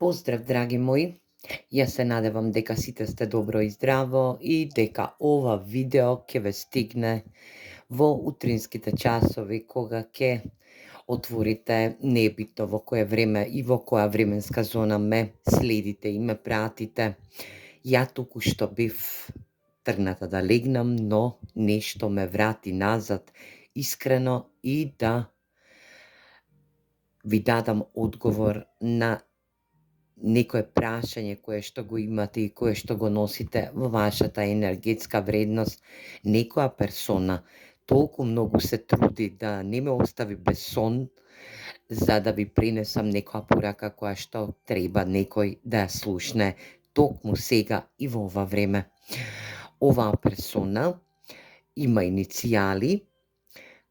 Поздрав, драги мои! Јас се надевам дека сите сте добро и здраво и дека ова видео ќе ве стигне во утринските часови кога ќе отворите, небитно во кое време и во која временска зона ме следите и ме пратите. Ја току-што бив тргната да легнам, но нешто ме врати назад искрено и да ви дадам одговор на некое прашање кое што го имате и кое што го носите во вашата енергетска вредност. Некоја персона толку многу се труди да не ме остави без сон, за да ви пренесам некоја порака која што треба некој да ја слушне токму сега и во ова време. Оваа персона има иницијали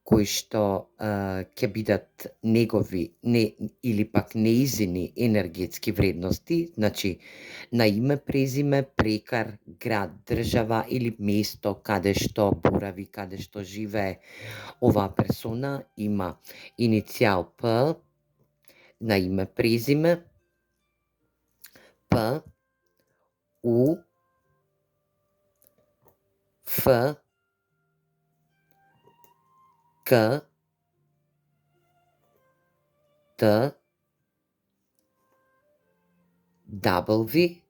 кои што ќе бидат негови или пак неизини енергетски вредности, значи на име, презиме, прекар, град, држава или место каде што борави, каде што живее. Оваа персона има иницијал П, на име, презиме, П, У, Ф, К, Т, W,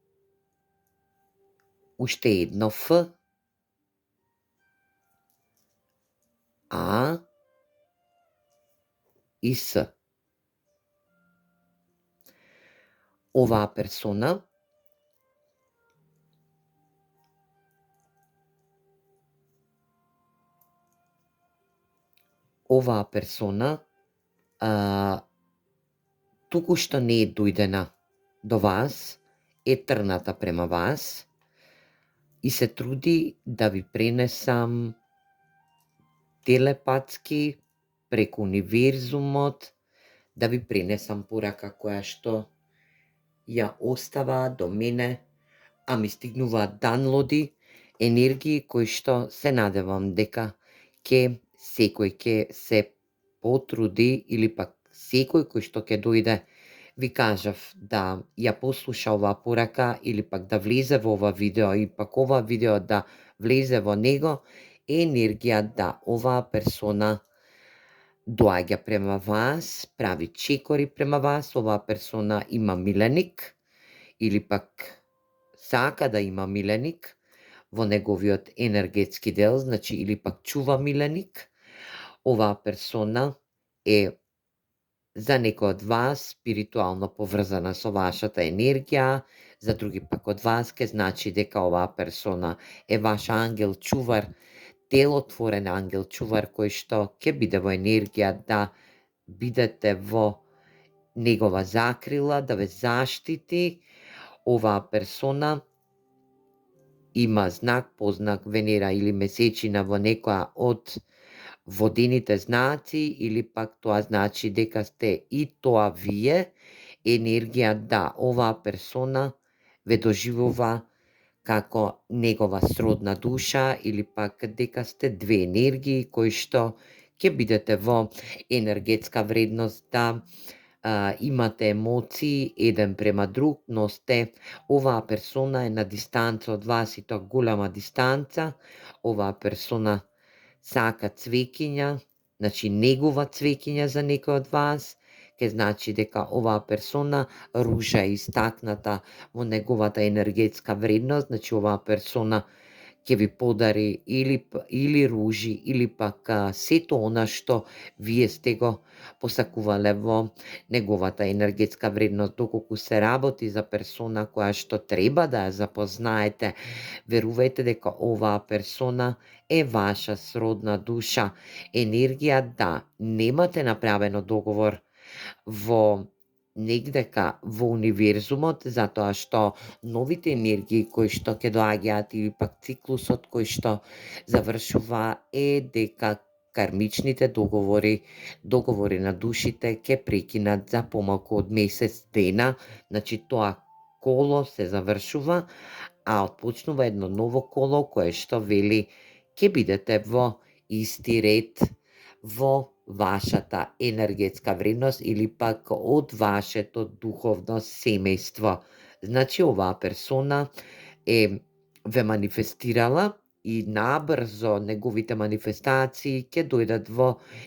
уште едно Ф, А и С. Оваа персона туку што не е дојдена до вас, е тргната према вас и се труди да ви пренесам телепатски преку универзумот, да ви пренесам порака која што ја остава до мене, а ми стигнуваат данлоди, енергии кои што се надевам дека секој ќе се потруди или пак секој кој што ќе дојде, ви кажав да ја послуша оваа порака или пак да влезе во ова видео и пак ова видео да влезе во него, е енергија да оваа персона доаѓа према вас, прави чекори према вас, оваа персона има миленик или пак сака да има миленик во неговиот енергетски дел, значи или пак чува миленик. Оваа персона е за некој од вас спиритуално поврзана со вашата енергија, за други пак од вас ке значи дека оваа персона е ваш ангел чувар, делотворен ангел чувар кој што ќе биде во енергија да бидете во негова закрила, да ве заштити. Оваа персона има знак, познак Венера или месечина во некоја од водените знаци или пак тоа значи дека сте и тоа вие, енергија да оваа персона ве доживува како негова сродна душа или пак дека сте две енергии кои што ќе бидете во енергетска вредност да имате емоции еден према друг, но оваа персона е на дистанца од вас и тоа голема дистанца. Оваа персона сака цвеќиња, значи негува цвеќиња за некој од вас, ке значи дека оваа персона ружа е истакната во неговата енергетска вредност, значи оваа персона ќе ви подари или ружи или пак сето она што вие сте го посакувале во неговата енергетска вредност. Доколку се работи за персона која што треба да ја запознаете, верувајте дека оваа персона е ваша сродна душа, енергија да немате направено договор во негдека во универзумот, затоа што новите енергии кои што ќе доаѓаат или пак циклусот кој што завршува е дека кармичните договори на душите ќе прекинат за помалку од месец дена, значи тоа коло се завршува, а отпочнува едно ново коло кое што вели ќе бидете во исти ред во вашата енергетска вредност или пак од вашето духовно семејство. Значи, оваа персона ве манифестирала и набрзо неговите манифестации ќе дојдат во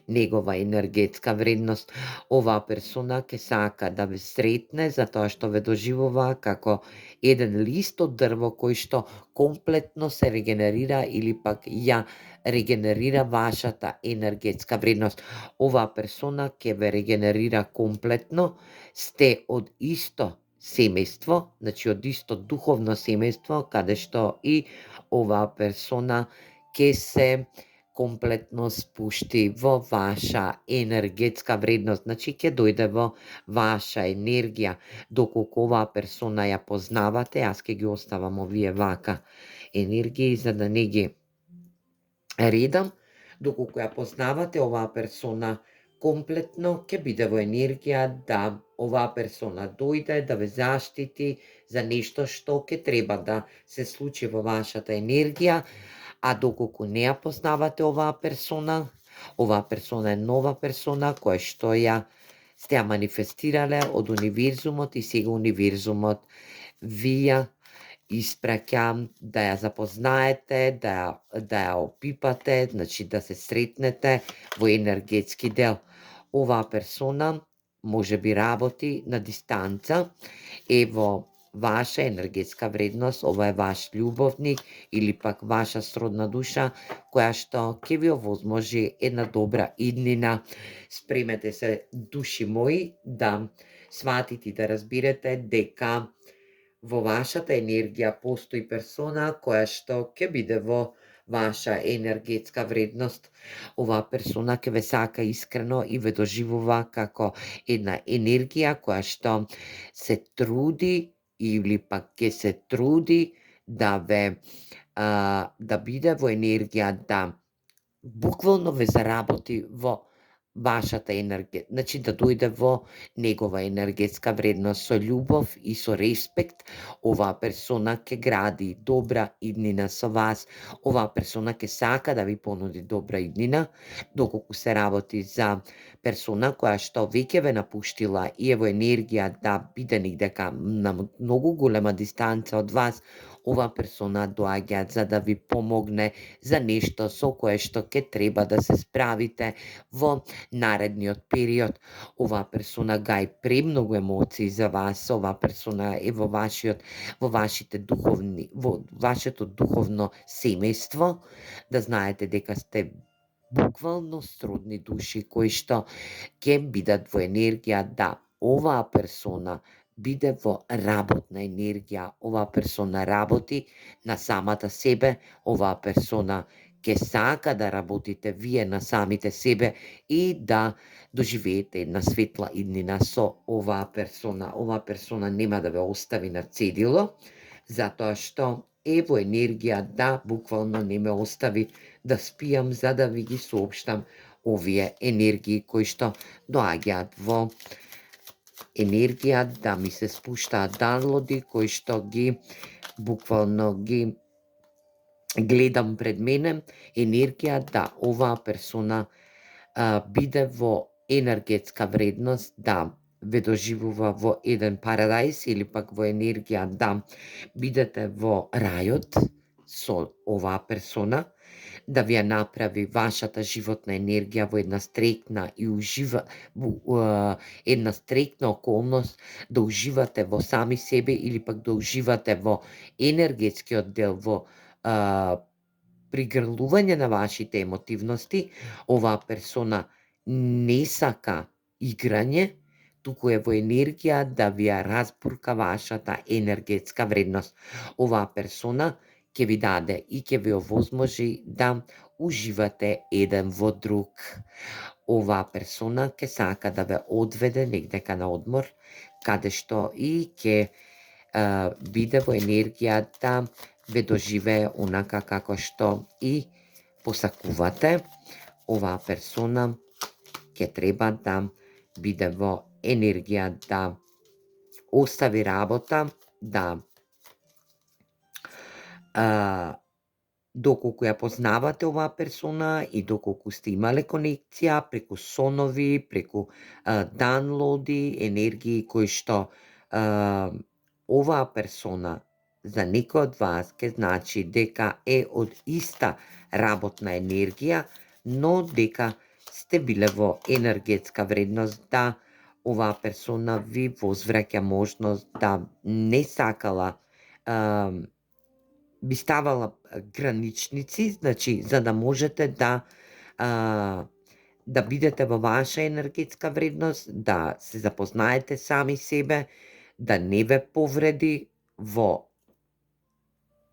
негова енергетска вредност. Оваа персона ќе сака да ве сретне затоа што ве доживува како еден лист од дрво кој што комплетно се регенерира или пак ја регенерира вашата енергетска вредност. Оваа персона ќе ве регенерира комплетно, сте од исто семејство, значи од исто духовно семејство, каде што и оваа персона ќе се комплетно спушти во ваша енергетска вредност, значи ќе дојде во ваша енергија. Доколку оваа персона ја познавате, јас ќе ги оставам овие вака енергии за да не ги редам. Доколку ја познавате оваа персона комплетно, ќе биде во енергија да оваа персона дојде да ве заштити за нешто што ќе треба да се случи во вашата енергија, а доколку не ја познавате оваа персона е нова персона која што ја сте ја манифестирале од универзумот и сега универзумот ви ја испраќа да ја запознаете, да ја опипате, значи да се сретнете во енергетски дел. Оваа персона може би работи на дистанца, во ваша енергетска вредност, ова е ваш љубовник или пак ваша сродна душа која што ќе ви овозможи една добра иднина. Спремете се, души мои, да сватите и да разбирате дека во вашата енергија постои персона која што ќе биде во ваша енергетска вредност. Оваа персона ќе ве сака искрено и ве доживува како една енергија која што се труди или пак ќе се труди да ве да биде во енергија да буквално ве заработи во вашата енергија, значи да дојде во негова енергетска вредност со љубов и со респект. Оваа персона ќе гради добра иднина со вас. Оваа персона ќе сака да ви понуди добра иднина, доколку се работи за персона која што веќе ве напуштила и е во енергија да биде негдека на многу голема дистанца од вас. Оваа персона доаѓа за да ви помогне за нешто со кое што ќе треба да се справите во наредниот период. Оваа персона гаи премногу емоции за вас. Оваа персона е во вашето духовно семејство. Да знаете дека сте буквално сродни души кои што ќе бидат во енергија да оваа персона биде во работна енергија. Оваа персона работи на самата себе. Оваа персона ќе сака да работите вие на самите себе и да доживеете една светла иднина со оваа персона. Оваа персона нема да ве остави на цедило, затоа што е во енергија да буквално не ме остави да спијам за да ви ги соопштам овие енергии кои што доаѓаат во енергија да ми се спуштаат данлоди кои што ги буквално ги гледам пред мене, енергија да оваа персона биде во енергетска вредност, да ве доживува во еден парадајс или пак во енергија да бидете во рајот со оваа персона, да ви ја направи вашата животна енергија во една стрекна и една стрекна околност, да уживате во сами себе или пак да уживате во енергетскиот дел, во пригрлување на вашите емотивности. Оваа персона не сака играње, туку е во енергија да ви ја разбурка вашата енергетска вредност. Оваа персона ќе ви даде и ќе ви овозможи да уживате еден во друг. Оваа персона ќе сака да ве одведе негдека на одмор, каде што и ќе биде во енергија да ве доживее онака како што и посакувате. Оваа персона ќе треба да биде во енергија да остави работа, да доколку ја познавате оваа персона и доколку сте имале конекција преку сонови, преку данлоди, енергии кои што оваа персона за некој од вас ке значи дека е од иста работна енергија, но дека сте биле во енергетска вредност да оваа персона ви возвраќа можност да не сакала би ставала граничници, значи за да можете да бидете во ваша енергетска вредност, да се запознаете сами себе, да не ве повреди во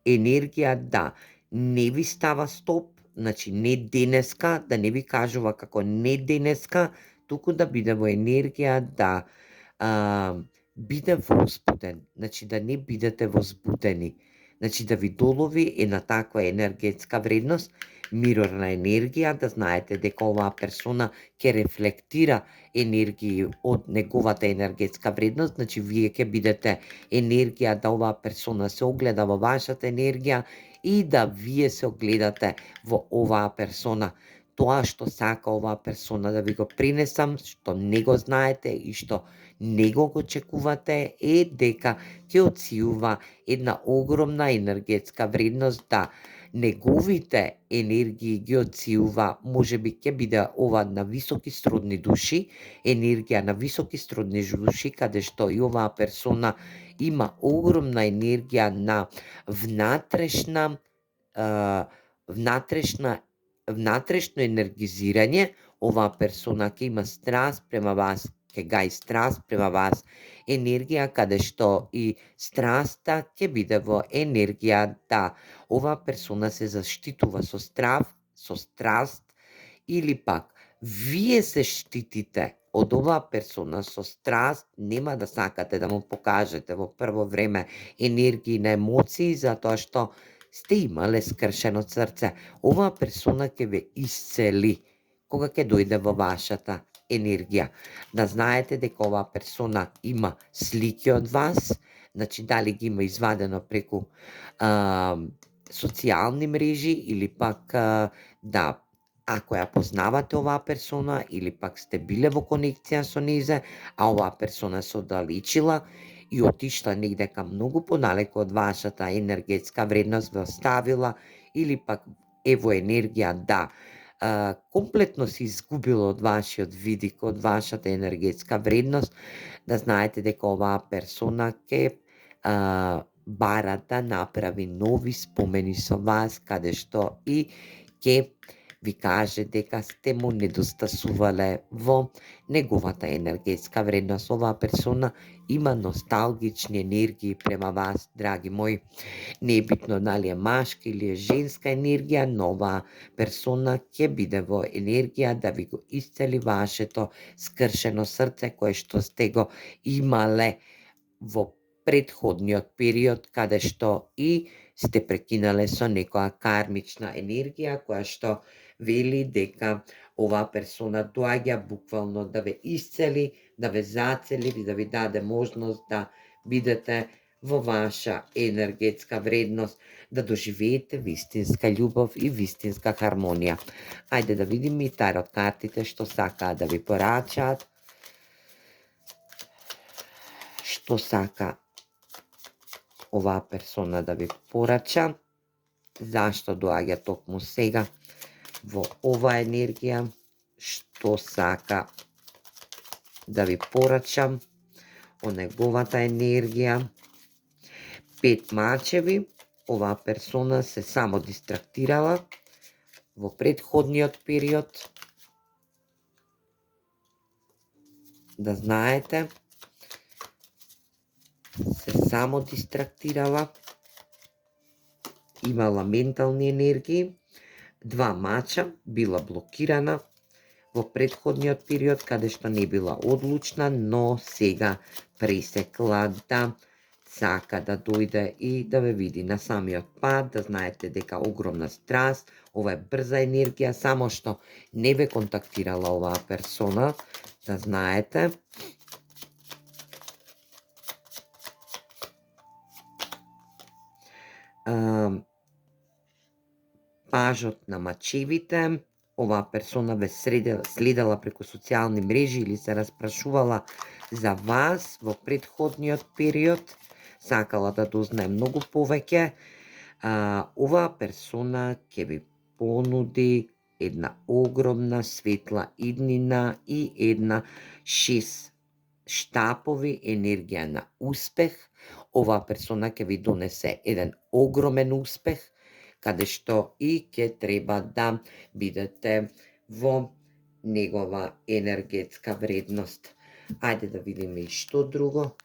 енергија, да не ви става стоп, значи не денеска, да не ви кажува како не денеска, туку да биде во енергија да биде возбуден, значи да не бидете возбудени. Значи да ви долови една таква енергетска вредност, мирорна енергија, да знаете дека оваа персона ќе рефлектира енергии од неговата енергетска вредност, значи вие ќе бидете енергија да оваа персона се огледа во вашата енергија и да вие се огледате во оваа персона. Тоа што сака оваа персона да ви го принесам, што не го знаете и што не го очекувате, е дека ќе отсијува една огромна енергетска вредност, да неговите енергии ги отсијува, можеби ќе биде ова на високи сродни души, енергија на високи сродни души, каде што и оваа персона има огромна енергија на внатрешна внатрешно енергизирање. Оваа персона ќе има страст према вас, ќе гаи страст према вас, енергија каде што и страста ќе биде во енергија да оваа персона се заштитува со страст, или пак вие се штитите од оваа персона со страст, нема да сакате да му покажете во прво време енергии на емоции, затоа што сте имале скршено срце. Оваа персона ќе ве исцели кога ќе дојде во вашата енергија. Да знаете дека оваа персона има слики од вас, значи дали ги има извадено преку социјални мрежи или пак да, ако ја познавате оваа персона или пак сте биле во конекција со нејзе, а оваа персона се оддалечила и отишла негде кам многу подалеку од вашата енергетска вредност, ве оставила или пак е во енергија да комплетно се изгубило од вашиот видик, од вашата енергетска вредност, да знаете дека оваа персона ќе бара да направи нови спомени со вас, каде што и ќе ви каже дека сте му недостасувале во неговата енергетска вредност. Оваа персона има носталгични енергии према вас, драги мои. Не е битно дали е машка или е женска енергија, но оваа персона ќе биде во енергија да ви го исцели вашето скршено срце кое што сте го имале во претходниот период, каде што и сте прекинале со некоја кармична енергија која што вели дека оваа персона доаѓа буквално да ве исцели, да ве зацели и да ви даде можност да бидете во ваша енергетска вредност, да доживеете вистинска љубов и вистинска хармонија. Ајде да видиме и тарот картите што сакаат да ви порачаат. Што сака оваа персона да ви порача, зашто доаѓа токму сега во оваа енергија, што сака да ви порача о неговата енергија. 5 мачеви, оваа персона се само дистрактирала во претходниот период. Да знаете, се само дистрактирала, имала ментални енергии. 2 мача, била блокирана во претходниот период, каде што не била одлучна, но сега пресекла да сака да дојде и да ве види на самиот пат, да знаете дека огромна страст, ова е брза енергија, само што не ве контактирала оваа персона, да знаете. пажот на мачевите. Оваа персона ве следела преку социјални мрежи или се распрашувала за вас во претходниот период, сакала да дознае многу повеќе. Оваа персона ќе ви понуди една огромна светла иднина и една 6 штапови енергија на успех. Оваа персона ќе ви донесе еден огромен успех, каде што и ќе треба да бидете во негова енергетска вредност. Ајде да видиме и што друго.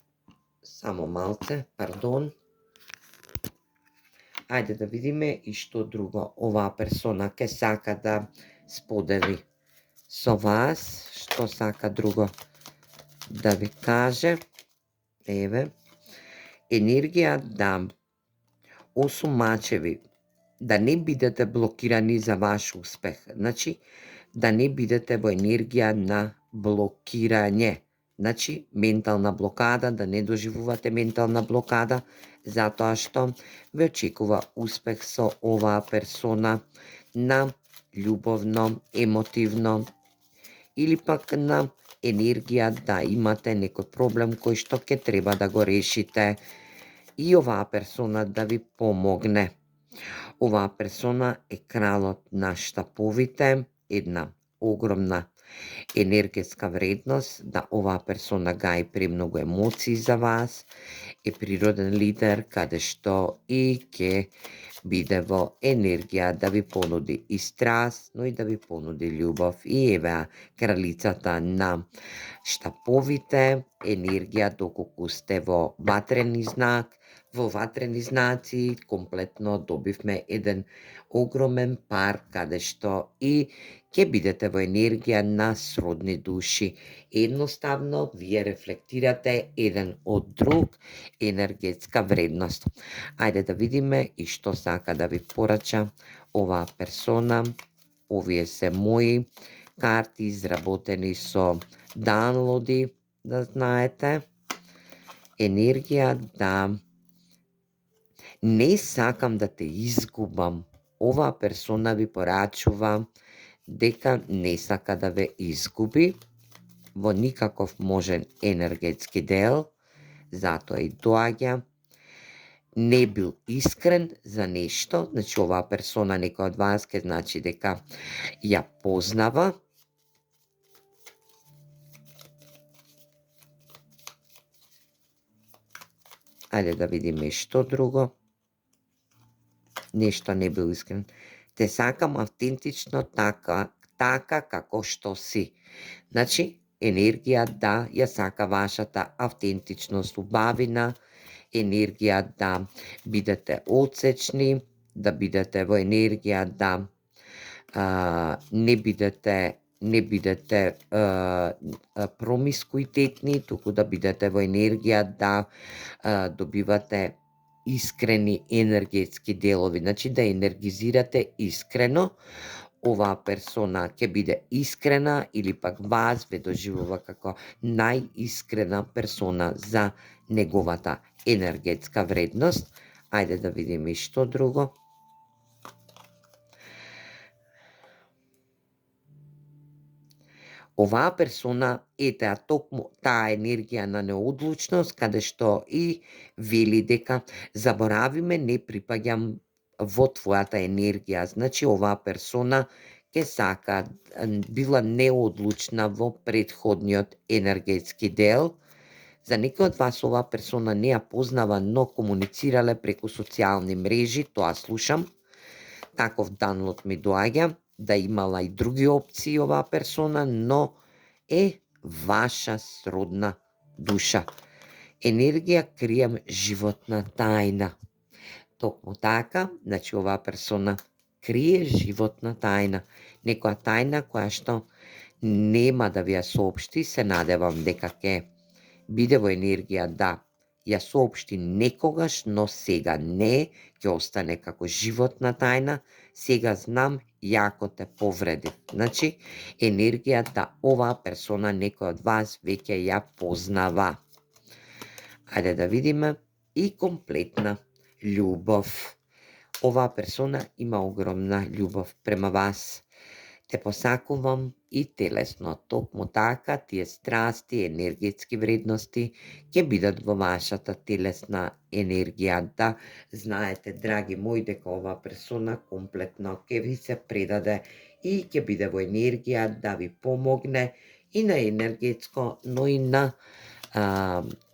Само малце, пардон. Ајде да видиме и што друго оваа персона ќе сака да сподели со вас, што сака друго да ви каже. Еве, енергија да осумачеви, да не бидете блокирани за ваш успех. Значи, да не бидете во енергија на блокирање. Значи, ментална блокада, да не доживувате ментална блокада, затоа што ве очекува успех со оваа персона на љубовно, емотивно или пак на енергија да имате некој проблем кој што ќе треба да го решите и оваа персона да ви помогне. Оваа персона е кралот на штаповите, една огромна енергетска вредност, да оваа персона гаи премногу емоции за вас, е природен лидер, каде што и ќе биде во енергија да ви понуди и страст, но и да ви понуди љубов. И еве кралицата на штаповите, енергија доколку сте во ватрени знак. Во ватрени знаци комплетно добивме еден огромен пар, каде што и ќе бидете во енергија на сродни души. Едноставно, вие рефлектирате еден од друг енергетска вредност. Ајде да видиме и што сака да ви порача оваа персона. Овие се мои карти изработени со даунлоди, да знаете. Енергија да не сакам да те изгубам. Оваа персона ви порачува дека не сака да ве изгуби во никаков можен енергетски дел, затоа и доаѓа. Не бил искрен за нешто, значи оваа персона, некој од вас, ке значи дека ја познава. Ајде да видиме што друго. Нешто не бил искрен. Те сакам автентично така како што си. Значи, енергија да ја сака вашата автентичност, убавина, енергија да бидете отсечни, да бидете во енергија да не бидете промискуитетни, туку да бидете во енергија да добивате искрени енергетски делови, значи да енергизирате искрено. Оваа персона ќе биде искрена или пак вас ве доживува како најискрена персона за неговата енергетска вредност. Ајде да видиме и што друго. Оваа персона е токму таа енергија на неодлучност, каде што и вели дека заборавиме, не припаѓам во твојата енергија. Значи, оваа персона ќе сака, била неодлучна во претходниот енергетски дел. За некој од вас оваа персона не ја познава, но комуницирале преку социјални мрежи, тоа слушам. Таков данлот ми доаѓа, да имала и други опции оваа персона, но е ваша сродна душа. Енергија крием животна тајна. Токму така, значи оваа персона крие животна тајна. Некоја тајна која што нема да ви ја соопшти, се надевам дека ќе биде во енергија да ја соопшти некогаш, но сега не, ќе остане како животна тајна. Сега знам, јако те повреди. Значи, енергија да оваа персона, некој од вас, веќе ја познава. Ајде да видиме и комплетна љубов. оваа персона има огромна љубов према вас. Те посакувам и телесно, токму така тие страсти, енергетски вредности ќе бидат во вашата телесна енергија. Да знаете, драги мои, дека оваа персона комплетно ќе ви се предаде и ќе биде во енергија да ви помогне и на енергетско, но и на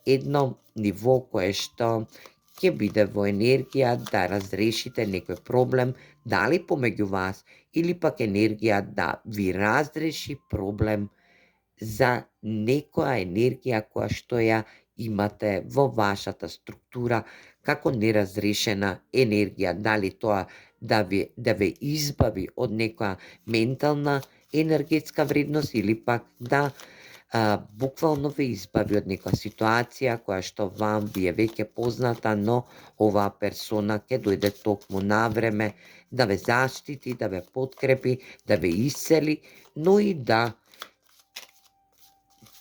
едно ниво кое што ќе биде во енергија да разрешите некој проблем, дали помеѓу вас или пак енергија да ви разреши проблем за некоја енергија која што ја имате во вашата структура како неразрешена енергија, дали тоа да ве избави од некоја ментална енергетска вредност или пак да буквално ве избави од некоја ситуација која што вам ви е веќе позната, но оваа персона ќе дојде токму на време да ве заштити, да ве подкрепи, да ве исцели, но и да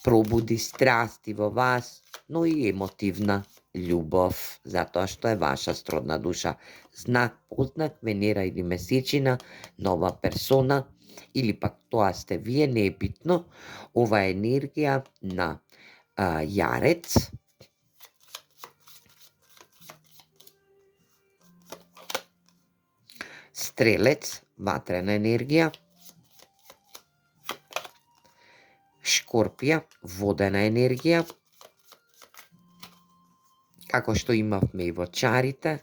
пробуди страсти во вас, но и емотивна љубов, затоа што е ваша сродна душа. Знак, познак, Венера или месечина на оваа персона, или пак тоа сте вие, не е битно, ова е енергија на јарец, стрелец, ватрена енергија, Шкорпија, водена енергија, како што имавме и во чарите,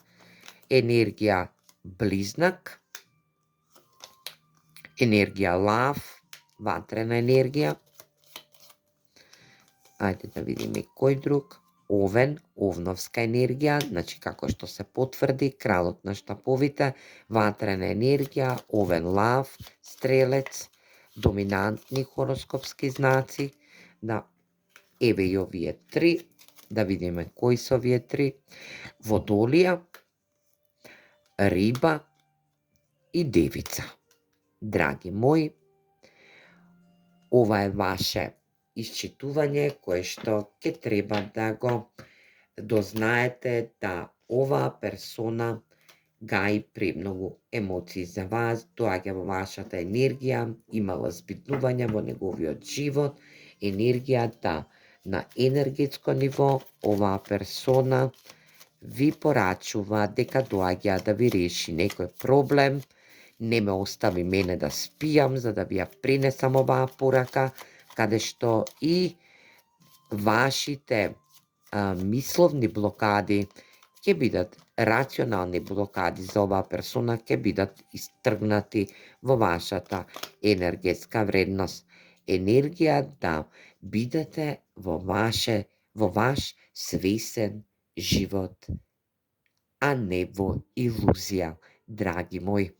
енергија Близнак, енергија Лав, ватрена енергија, ајде да видиме кој друг, Овен, овновска енергија, значи како што се потврди, кралот на штаповите, ватрена енергија, Овен, Лав, Стрелец, доминантни хороскопски знаци, да, еве и овие три, да видиме кои се овие три, Водолија, Риба и Девица. Драги мои, ова е ваше исчитување кое што ќе треба да го дознаете да оваа персона гаи премногу емоции за вас, доаѓа во вашата енергија, има возбиднување во неговиот живот, енергија да на енергетско ниво оваа персона ви порачува дека доаѓа да ви реши некој проблем, не ме остави мене да спијам за да ви ја пренесам оваа порака, каде што и вашите мисловни блокади ќе бидат рационални блокади за оваа персона, ќе бидат истргнати во вашата енергетска вредност. Енергија да бидете во ваш свесен живот, а не во илузија. Драги мои,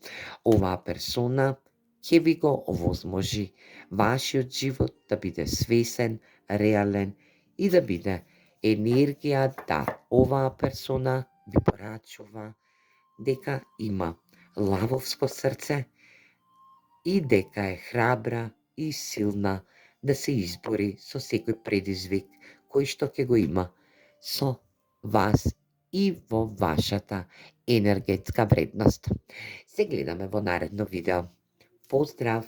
оваа персона ќе ви го овозможи вашиот живот да биде свесен, реален и да биде енергија да оваа персона ви порачува дека има лавовско срце и дека е храбра и силна да се избори со секој предизвик кој што ќе го има со вас и во вашата енергетска вредност. Се гледаме во наредно видео. Поздрав!